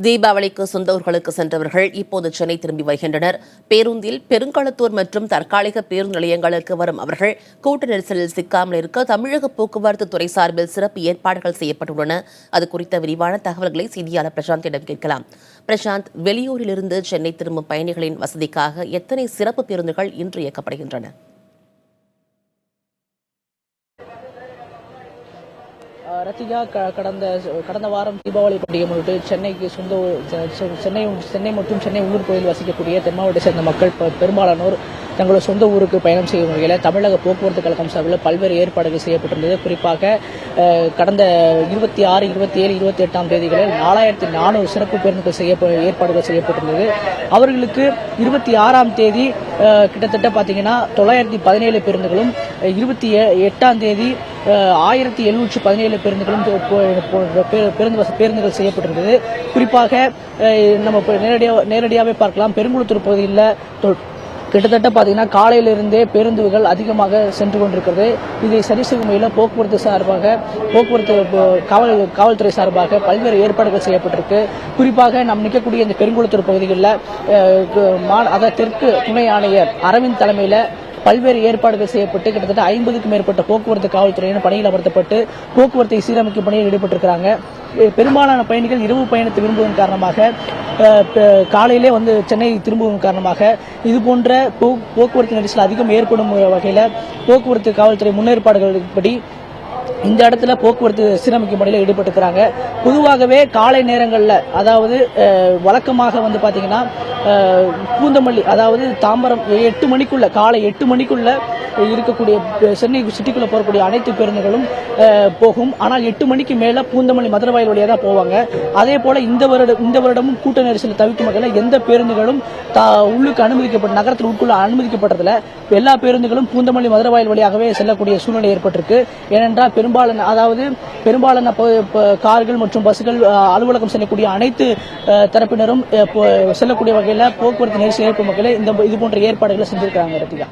தீபாவளிக்கு சொந்த ஊர்களுக்கு சென்றவர்கள் இப்போது சென்னை திரும்பி வருகின்றனர். பேருந்தில் பெருங்களத்தூர் மற்றும் தற்காலிக பேருந்து நிலையங்களுக்கு வரும் அவர்கள் கூட்ட நெரிசலில் சிக்காமல் இருக்க தமிழக போக்குவரத்து துறை சார்பில் சிறப்பு ஏற்பாடுகள் செய்யப்பட்டுள்ளன. அது குறித்த விரிவான தகவல்களை செய்தியாளர் பிரசாந்திடம் கேட்கலாம். பிரசாந்த், வெளியூரிலிருந்து சென்னை திரும்பும் பயணிகளின் வசதிக்காக எத்தனை சிறப்பு பேருந்துகள் இன்று இயக்கப்படுகின்றன? ரத்திகா, கடந்த வாரம் தீபாவளி பண்டிகை முன்னிட்டு சென்னை மற்றும் சென்னை உள்ளூர் பகுதியில் வசிக்கக்கூடிய தென் மாவட்டத்தை சேர்ந்த மக்கள் பெரும்பாலானோர் தங்களோட சொந்த ஊருக்கு பயணம் செய்யும் வகையில் தமிழக போக்குவரத்து கழகம் சார்பில் பல்வேறு ஏற்பாடுகள் செய்யப்பட்டிருந்தது. குறிப்பாக கடந்த 26, 27, 28ஆம் தேதிகளில் 4400 சிறப்பு பேருந்துகள் ஏற்பாடுகள் செய்யப்பட்டிருந்தது. அவர்களுக்கு 26ஆம் தேதி கிட்டத்தட்ட பார்த்தீங்கன்னா 917 பேருந்துகளும், 28ஆம் தேதி 1717 பேருந்துகளும் பேருந்துகள் செய்யப்பட்டிருந்தது. குறிப்பாக நம்ம நேரடியாகவே பார்க்கலாம். பெருங்குளத்தூர் பகுதியில் கிட்டத்தட்ட பார்த்தீங்கன்னா காலையிலிருந்தே பேருந்துகள் அதிகமாக சென்று கொண்டிருக்கிறது. இதை சரி செய்யும் வகையில் போக்குவரத்து காவல்துறை சார்பாக பல்வேறு ஏற்பாடுகள் செய்யப்பட்டிருக்கு. குறிப்பாக நாம் நிற்கக்கூடிய இந்த பெருங்குளத்தூர் பகுதிகளில் தெற்கு துணை ஆணையர் அரவிந்த் தலைமையில் பல்வேறு ஏற்பாடுகள் செய்யப்பட்டு கிட்டத்தட்ட 50க்கும் மேற்பட்ட போக்குவரத்து காவல்துறையினர் பணியில் அமர்த்தப்பட்டு போக்குவரத்தை சீரமைக்கும் பணியில் ஈடுபட்டிருக்கிறாங்க. பெரும்பாலான பயணிகள் இரவு பயணத்தை விரும்புவதன் காரணமாக காலையிலே சென்னை திரும்புவதன் காரணமாக இதுபோன்ற போக்குவரத்து நெரிசல் அதிகம் ஏற்படும் வகையில் போக்குவரத்து காவல்துறை முன்னேற்பாடுகளின்படி இந்த இடத்துல போக்குவரத்து சீரமைக்கும் பணியில் ஈடுபட்டிருக்கிறாங்க. பொதுவாகவே காலை நேரங்களில், அதாவது வழக்கமாக பார்த்தீங்கன்னா பூந்தமல்லி, அதாவது தாம்பரம் 8 மணிக்குள்ள, காலை 8 மணிக்குள்ள இருக்கக்கூடிய சென்னை சிட்டிக்குள்ள போகக்கூடிய அனைத்து பேருந்துகளும் போகும். ஆனால் 8 மணிக்கு மேல பூந்தமல்லி மதுரவாயில் வழியாக தான் போவாங்க. அதே போல இந்த வருடமும் கூட்ட நெரிசலை தவிர்க்கும் வகையில் எந்த பேருந்துகளும் உள்ளுக்கு நகரத்தில் உட்குள்ள அனுமதிக்கப்பட்டதில்லை. எல்லா பேருந்துகளும் பூந்தமல்லி மதுரவாயில் வழியாகவே செல்லக்கூடிய சூழ்நிலை ஏற்பட்டிருக்கு. ஏனென்றால் பெரும்பாலான கார்கள் மற்றும் பஸ்கள் அலுவலகம் செல்லக்கூடிய அனைத்து தரப்பினரும் செல்லக்கூடிய வகையில் போக்குவரத்து நெரிசல் ஏற்படும் வகையில் இது போன்ற ஏற்பாடுகளை செஞ்சிருக்காங்க. ரத்திகா.